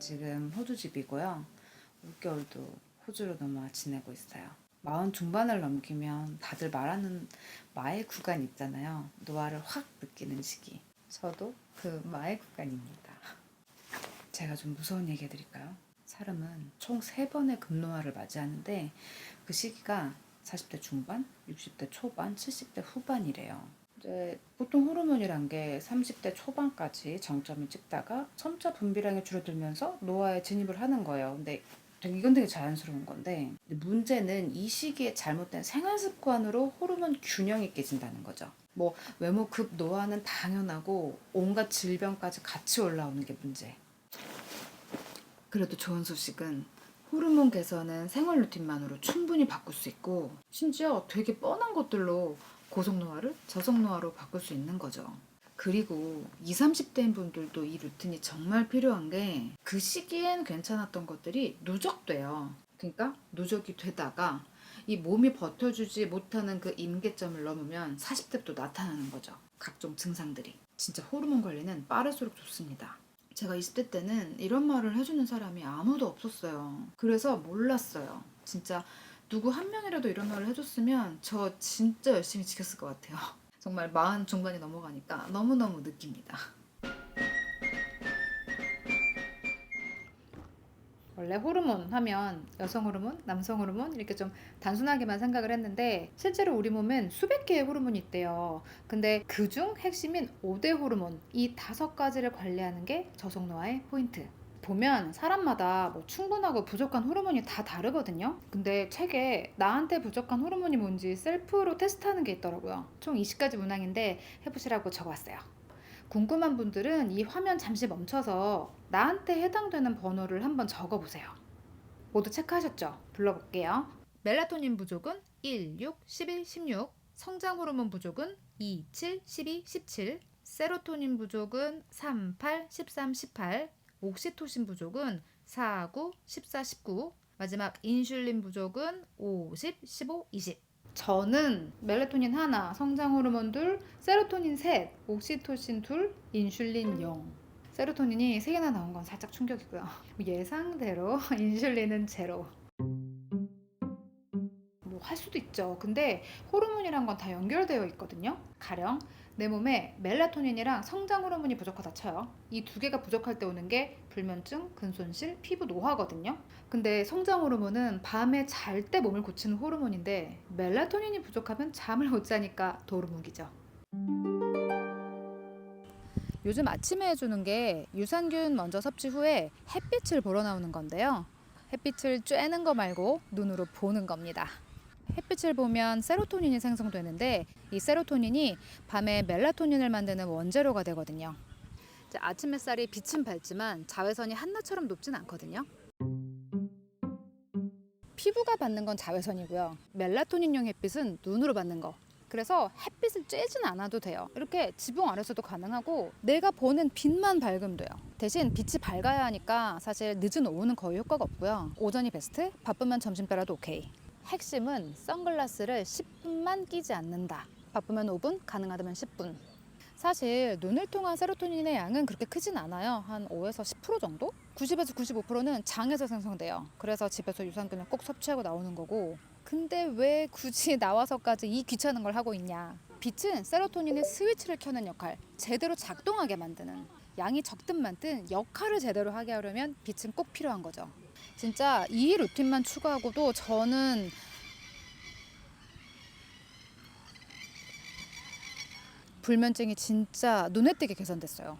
지금 호주집이고요. 6개월도 호주로 넘어와 지내고 있어요. 40 중반을 넘기면 다들 말하는 마의 구간 있잖아요. 노화를 확 느끼는 시기. 저도 그 마의 구간입니다. 제가 좀 무서운 얘기 해드릴까요? 사람은 총 3번의 급노화를 맞이하는데 그 시기가 40대 중반, 60대 초반, 70대 후반이래요. 이제 보통 호르몬이란 게 30대 초반까지 정점을 찍다가 점차 분비량이 줄어들면서 노화에 진입을 하는 거예요. 근데 이건 되게 자연스러운 건데 문제는 이 시기에 잘못된 생활 습관으로 호르몬 균형이 깨진다는 거죠. 뭐 외모 급 노화는 당연하고 온갖 질병까지 같이 올라오는 게 문제. 그래도 좋은 소식은 호르몬 개선은 생활 루틴만으로 충분히 바꿀 수 있고 심지어 되게 뻔한 것들로 고속노화를 저속노화로 바꿀 수 있는 거죠. 그리고 20, 30대인 분들도 이 루틴이 정말 필요한 게 그 시기엔 괜찮았던 것들이 누적돼요. 그러니까 누적이 되다가 이 몸이 버텨주지 못하는 그 임계점을 넘으면 40대부터 나타나는 거죠. 각종 증상들이. 진짜 호르몬 관리는 빠를수록 좋습니다. 제가 20대 때는 이런 말을 해주는 사람이 아무도 없었어요. 그래서 몰랐어요. 진짜 누구 한 명이라도 이런 말을 해줬으면 저 진짜 열심히 지켰을 것 같아요. 정말 40 중반이 넘어가니까 너무너무 느낍니다. 원래 호르몬 하면 여성 호르몬, 남성 호르몬 이렇게 좀 단순하게만 생각을 했는데 실제로 우리 몸엔 수백 개의 호르몬이 있대요. 근데 그중 핵심인 5대 호르몬, 이 5가지를 관리하는 게 저속노화의 포인트. 보면 사람마다 뭐 충분하고 부족한 호르몬이 다 다르거든요. 근데 책에 나한테 부족한 호르몬이 뭔지 셀프로 테스트하는 게 있더라고요. 총 20가지 문항인데 해보시라고 적어왔어요. 궁금한 분들은 이 화면 잠시 멈춰서 나한테 해당되는 번호를 한번 적어보세요. 모두 체크하셨죠? 불러볼게요. 멜라토닌 부족은 1, 6, 11, 16, 성장 호르몬 부족은 2, 7, 12, 17, 세로토닌 부족은 3, 8, 13, 18, 옥시토신 부족은 4, 9, 14, 19, 마지막 인슐린 부족은 5, 10, 15, 20. 저는 멜라토닌 하나, 성장 호르몬 둘, 세로토닌 셋, 옥시토신 둘, 인슐린 0. 세로토닌이 3개나 나온 건 살짝 충격이고요. 예상대로 인슐린은 제로. 뭐 할 수도 있죠. 근데 호르몬이란 건 다 연결되어 있거든요. 가령 내 몸에 멜라토닌이랑 성장 호르몬이 부족하다 쳐요. 이 2개가 부족할 때 오는 게 불면증, 근손실, 피부 노화거든요. 근데 성장 호르몬은 밤에 잘 때 몸을 고치는 호르몬인데 멜라토닌이 부족하면 잠을 못 자니까 도루묵이죠. 요즘 아침에 해주는 게 유산균 먼저 섭취 후에 햇빛을 보러 나오는 건데요. 햇빛을 쬐는 거 말고 눈으로 보는 겁니다. 햇빛을 보면 세로토닌이 생성되는데 이 세로토닌이 밤에 멜라토닌을 만드는 원재료가 되거든요. 아침 햇살이 빛은 밝지만 자외선이 한낮처럼 높진 않거든요. 피부가 받는 건 자외선이고요. 멜라토닌용 햇빛은 눈으로 받는 거. 그래서 햇빛을 쬐진 않아도 돼요. 이렇게 지붕 아래서도 가능하고 내가 보는 빛만 밝으면 돼요. 대신 빛이 밝아야 하니까 사실 늦은 오후는 거의 효과가 없고요. 오전이 베스트, 바쁘면 점심 때라도 오케이. 핵심은 선글라스를 10분만 끼지 않는다. 바쁘면 5분, 가능하다면 10분. 사실 눈을 통한 세로토닌의 양은 그렇게 크진 않아요. 한 5에서 10% 정도? 90에서 95%는 장에서 생성돼요. 그래서 집에서 유산균을 꼭 섭취하고 나오는 거고. 근데 왜 굳이 나와서까지 이 귀찮은 걸 하고 있냐? 빛은 세로토닌의 스위치를 켜는 역할, 제대로 작동하게 만드는, 양이 적든 많든 역할을 제대로 하게 하려면 빛은 꼭 필요한 거죠. 진짜 이 루틴만 추가하고도 저는 불면증이 진짜 눈에 띄게 개선됐어요.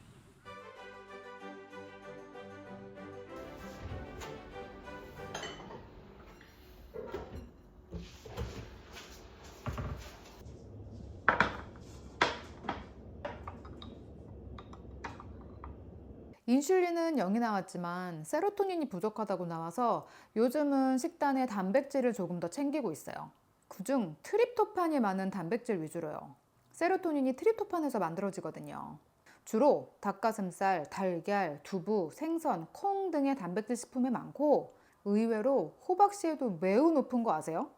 인슐린은 0이 나왔지만 세로토닌이 부족하다고 나와서 요즘은 식단에 단백질을 조금 더 챙기고 있어요. 그중 트립토판이 많은 단백질 위주로요. 세로토닌이 트립토판에서 만들어지거든요. 주로 닭가슴살, 달걀, 두부, 생선, 콩 등의 단백질 식품에 많고 의외로 호박씨에도 매우 높은 거 아세요?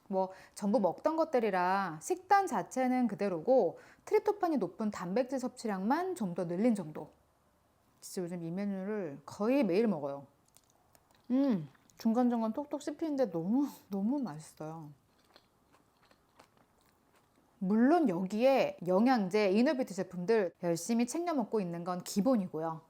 뭐 전부 먹던 것들이라 식단 자체는 그대로고 트립토판이 높은 단백질 섭취량만 좀 더 늘린 정도. 진짜 요즘 이 메뉴를 거의 매일 먹어요. 중간중간 톡톡 씹히는데 너무 맛있어요. 물론 여기에 영양제, 이너비티 제품들 열심히 챙겨 먹고 있는 건 기본이고요.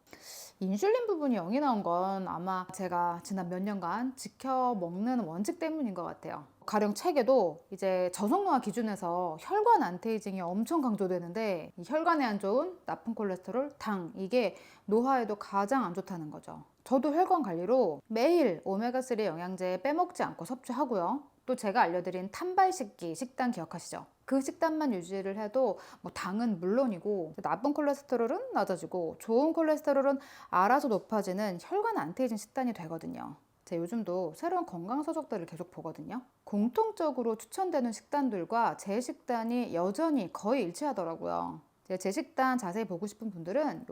인슐린 부분이 0이 나온 건 아마 제가 지난 몇 년간 지켜 먹는 원칙 때문인 것 같아요. 가령 책에도 이제 저속노화 기준에서 혈관 안티에이징이 엄청 강조되는데, 이 혈관에 안 좋은 나쁜 콜레스테롤, 당, 이게 노화에도 가장 안 좋다는 거죠. 저도 혈관 관리로 매일 오메가3 영양제 빼먹지 않고 섭취하고요. 또 제가 알려드린 탄발식기 식단 기억하시죠? 그 식단만 유지를 해도 뭐 당은 물론이고 나쁜 콜레스테롤은 낮아지고 좋은 콜레스테롤은 알아서 높아지는 혈관 안티에이징 식단이 되거든요. 제가 요즘도 새로운 건강 서적들을 계속 보거든요. 공통적으로 추천되는 식단들과 제 식단이 여전히 거의 일치하더라고요. 제 식단 자세히 보고 싶은 분들은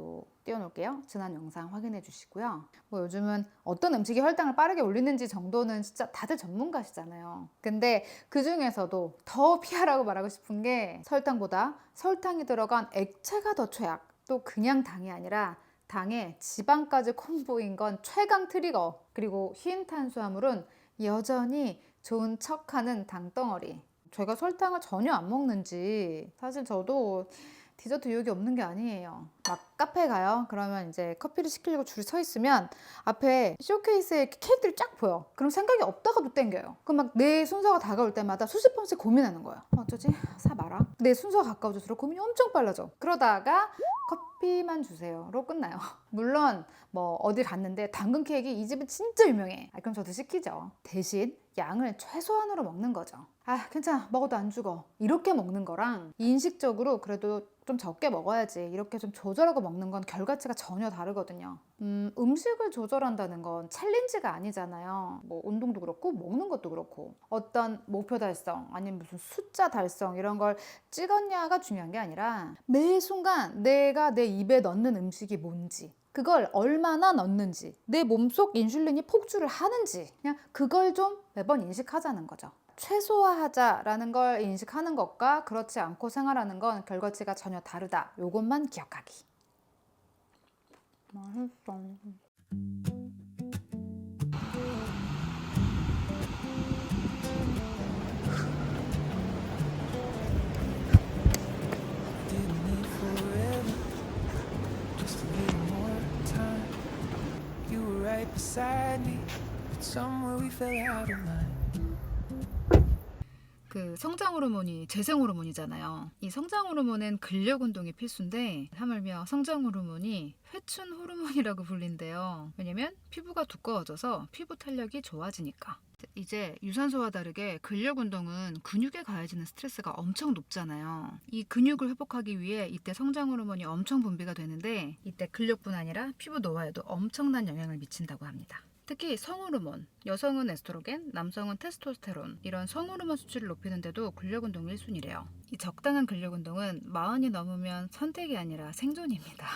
띄워놓을게요. 지난 영상 확인해 주시고요. 뭐 요즘은 어떤 음식이 혈당을 빠르게 올리는지 정도는 진짜 다들 전문가시잖아요. 근데 그 중에서도 더 피하라고 말하고 싶은 게, 설탕보다 설탕이 들어간 액체가 더 최악. 또 그냥 당이 아니라 당에 지방까지 콤보인 건 최강 트리거. 그리고 흰 탄수화물은 여전히 좋은 척하는 당덩어리. 제가 설탕을 전혀 안 먹는지 사실 저도 디저트 유혹이 없는 게 아니에요. 막 카페 가요. 그러면 이제 커피를 시키려고 줄 서 있으면 앞에 쇼케이스에 케이크들이 쫙 보여. 그럼 생각이 없다가도 땡겨요. 그럼 막 내 순서가 다가올 때마다 수십 번씩 고민하는 거야. 어쩌지? 사 마라. 내 순서가 가까워질수록 고민이 엄청 빨라져. 그러다가 커피만 주세요로 끝나요. 물론 뭐 어디 갔는데 당근 케이크 이 집은 진짜 유명해. 그럼 저도 시키죠. 대신 양을 최소한으로 먹는 거죠. 아, 괜찮아, 먹어도 안 죽어, 이렇게 먹는 거랑 인식적으로 그래도 좀 적게 먹어야지 이렇게 좀 조절하고 먹는 건 결과치가 전혀 다르거든요. 음식을 조절한다는 건 챌린지가 아니잖아요. 뭐 운동도 그렇고 먹는 것도 그렇고 어떤 목표 달성 아니면 무슨 숫자 달성 이런 걸 찍었냐가 중요한 게 아니라 매 순간 내가 내 입에 넣는 음식이 뭔지, 그걸 얼마나 넣는지, 내 몸속 인슐린이 폭주를 하는지, 그냥 그걸 좀 매번 인식하자는 거죠. 최소화하자라는 걸 인식하는 것과 그렇지 않고 생활하는 건 결과치가 전혀 다르다. 요것만 기억하기. 맛있어. Didn't need forever, just a little more time. You were right beside me, but somewhere we fell out of line. 그 성장 호르몬이 재생 호르몬이잖아요. 이 성장 호르몬은 근력 운동이 필수인데 하물며 성장 호르몬이 회춘 호르몬이라고 불린대요. 왜냐면 피부가 두꺼워져서 피부 탄력이 좋아지니까. 이제 유산소와 다르게 근력 운동은 근육에 가해지는 스트레스가 엄청 높잖아요. 이 근육을 회복하기 위해 이때 성장 호르몬이 엄청 분비가 되는데, 이때 근력뿐 아니라 피부 노화에도 엄청난 영향을 미친다고 합니다. 특히 성호르몬, 여성은 에스트로겐, 남성은 테스토스테론, 이런 성호르몬 수치를 높이는데도 근력운동이 1순위래요. 이 적당한 근력운동은 40이 넘으면 선택이 아니라 생존입니다.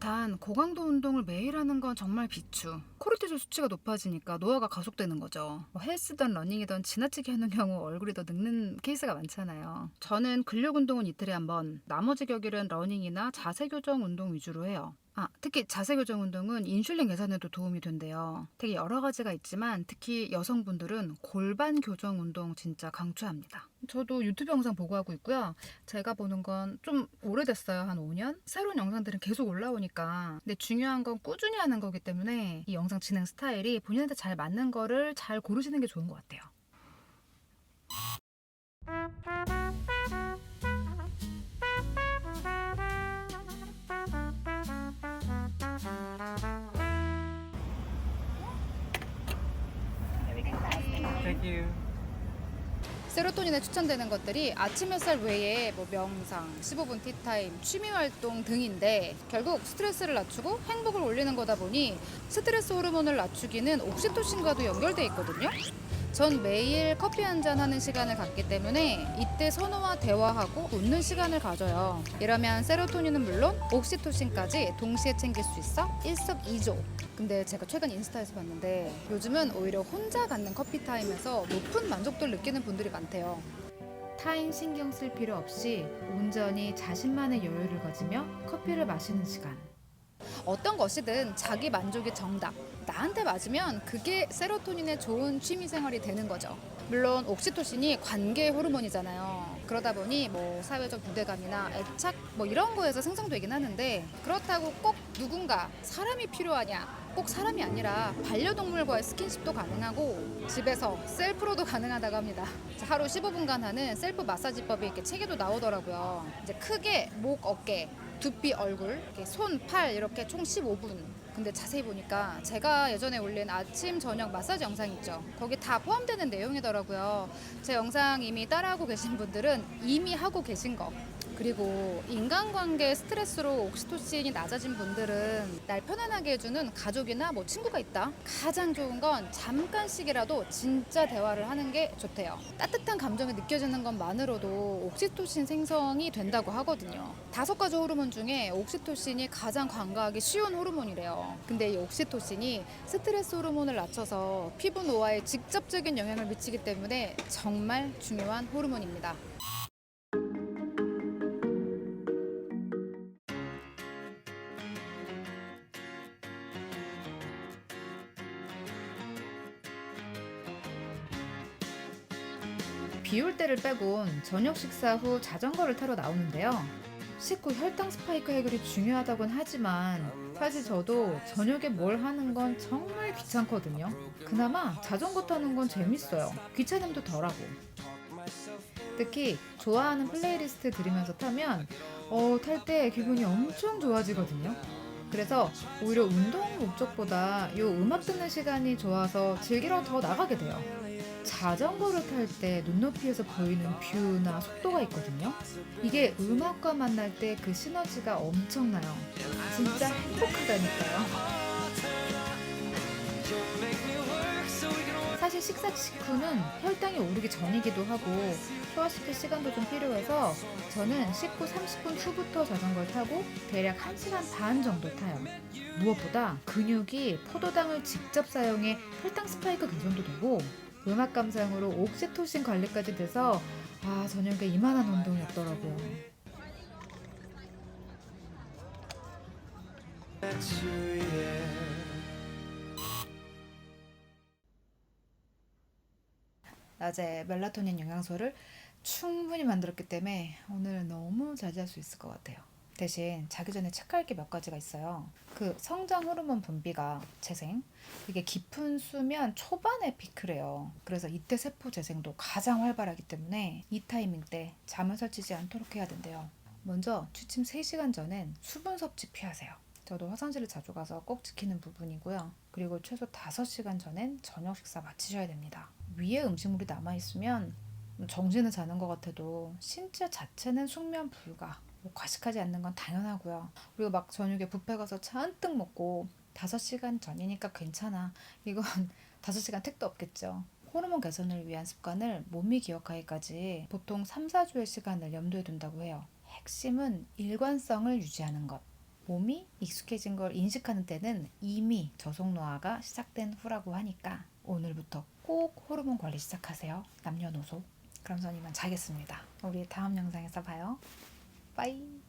단 고강도 운동을 매일 하는 건 정말 비추. 코르티졸 수치가 높아지니까 노화가 가속되는 거죠. 헬스든 러닝이든 지나치게 하는 경우 얼굴이 더 늙는 케이스가 많잖아요. 저는 근력 운동은 이틀에 한 번, 나머지 격일은 러닝이나 자세 교정 운동 위주로 해요. 특히 자세 교정 운동은 인슐린 개선에도 도움이 된대요. 되게 여러 가지가 있지만 특히 여성분들은 골반 교정 운동 진짜 강추합니다. 저도 유튜브 영상 보고 하고 있고요. 제가 보는 건 좀 오래됐어요. 한 5년? 새로운 영상들은 계속 올라오니까. 근데 중요한 건 꾸준히 하는 거기 때문에 이 영상 진행 스타일이 본인한테 잘 맞는 거를 잘 고르시는 게 좋은 것 같아요. Thank you. 세로토닌에 추천되는 것들이 아침 햇살 외에 뭐 명상, 15분 티타임, 취미활동 등인데, 결국 스트레스를 낮추고 행복을 올리는 거다 보니 스트레스 호르몬을 낮추기는 옥시토신과도 연결돼 있거든요. 전 매일 커피 한잔 하는 시간을 갖기 때문에 이때 선호와 대화하고 웃는 시간을 가져요. 이러면 세로토닌은 물론 옥시토신까지 동시에 챙길 수 있어 일석이조. 근데 제가 최근 인스타에서 봤는데 요즘은 오히려 혼자 갖는 커피 타임에서 높은 만족도를 느끼는 분들이 많대요. 타임 신경 쓸 필요 없이 온전히 자신만의 여유를 가지며 커피를 마시는 시간. 어떤 것이든 자기 만족이 정답. 나한테 맞으면 그게 세로토닌의 좋은 취미 생활이 되는 거죠. 물론 옥시토신이 관계 호르몬이잖아요. 그러다 보니 뭐 사회적 유대감이나 애착 뭐 이런 거에서 생성되긴 하는데 그렇다고 꼭 누군가 사람이 필요하냐? 꼭 사람이 아니라 반려동물과의 스킨십도 가능하고 집에서 셀프로도 가능하다고 합니다. 하루 15분간 하는 셀프 마사지법이 이렇게 책에도 나오더라고요. 이제 크게 목, 어깨, 두피, 얼굴, 이렇게 손, 팔 이렇게 총 15분. 근데 자세히 보니까 제가 예전에 올린 아침, 저녁 마사지 영상 있죠. 거기 다 포함되는 내용이더라고요. 제 영상 이미 따라하고 계신 분들은 이미 하고 계신 거. 그리고 인간관계 스트레스로 옥시토신이 낮아진 분들은 날 편안하게 해주는 가족이나 뭐 친구가 있다. 가장 좋은 건 잠깐씩이라도 진짜 대화를 하는 게 좋대요. 따뜻한 감정이 느껴지는 것만으로도 옥시토신 생성이 된다고 하거든요. 5가지 호르몬 중에 옥시토신이 가장 관가하기 쉬운 호르몬이래요. 근데 이 옥시토신이 스트레스 호르몬을 낮춰서 피부 노화에 직접적인 영향을 미치기 때문에 정말 중요한 호르몬입니다. 비 올 때를 빼곤 저녁 식사 후 자전거를 타러 나오는데요. 식후 혈당 스파이크 해결이 중요하다곤 하지만 사실 저도 저녁에 뭘 하는 건 정말 귀찮거든요. 그나마 자전거 타는 건 재밌어요. 귀찮음도 덜하고. 특히 좋아하는 플레이리스트 들으면서 타면 탈 때 기분이 엄청 좋아지거든요. 그래서 오히려 운동 목적보다 요 음악 듣는 시간이 좋아서 즐기러 더 나가게 돼요. 자전거를 탈 때 눈높이에서 보이는 뷰나 속도가 있거든요. 이게 음악과 만날 때 그 시너지가 엄청나요. 진짜 행복하다니까요. 사실 식사 직후는 혈당이 오르기 전이기도 하고 소화시킬 시간도 좀 필요해서 저는 식후 30분 후부터 자전거를 타고 대략 1시간 반 정도 타요. 무엇보다 근육이 포도당을 직접 사용해 혈당 스파이크 개선도 되고 음악 감상으로 옥시토신 관리까지 돼서 저녁에 이만한 운동이었더라고요. 낮에 멜라토닌 영양소를 충분히 만들었기 때문에 오늘 너무 잘 잘 수 있을 것 같아요. 대신 자기 전에 체크할 게 몇 가지가 있어요. 그 성장 호르몬 분비가 재생, 그게 깊은 수면 초반에 피크래요. 그래서 이때 세포 재생도 가장 활발하기 때문에 이 타이밍 때 잠을 설치지 않도록 해야 된대요. 먼저 취침 3시간 전엔 수분 섭취 피하세요. 저도 화장실을 자주 가서 꼭 지키는 부분이고요. 그리고 최소 5시간 전엔 저녁 식사 마치셔야 됩니다. 위에 음식물이 남아있으면 정신은 자는 것 같아도 신체 자체는 숙면 불가. 과식하지 않는 건 당연하고요. 그리고 막 저녁에 뷔페 가서 잔뜩 먹고 5시간 전이니까 괜찮아. 이건 5시간 택도 없겠죠. 호르몬 개선을 위한 습관을 몸이 기억하기까지 보통 3-4주의 시간을 염두에 둔다고 해요. 핵심은 일관성을 유지하는 것. 몸이 익숙해진 걸 인식하는 때는 이미 저속노화가 시작된 후라고 하니까 오늘부터 꼭 호르몬 관리 시작하세요. 남녀노소. 그럼 전 이만 자겠습니다. 우리 다음 영상에서 봐요. 빠이.